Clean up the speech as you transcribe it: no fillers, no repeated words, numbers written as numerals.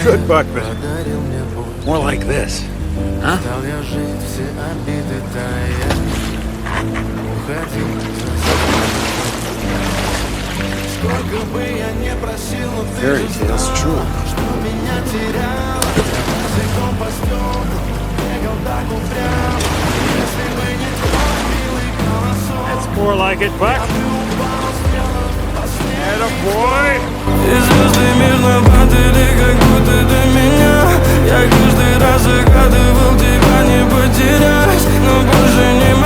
Good, Buck, but more like this. Huh? Fairy tales, true. That's more like it, Buck. Attaboy! И звезды мирно падали, как будто до меня. Я каждый раз загадывал тебя не потерять, но больше не могу.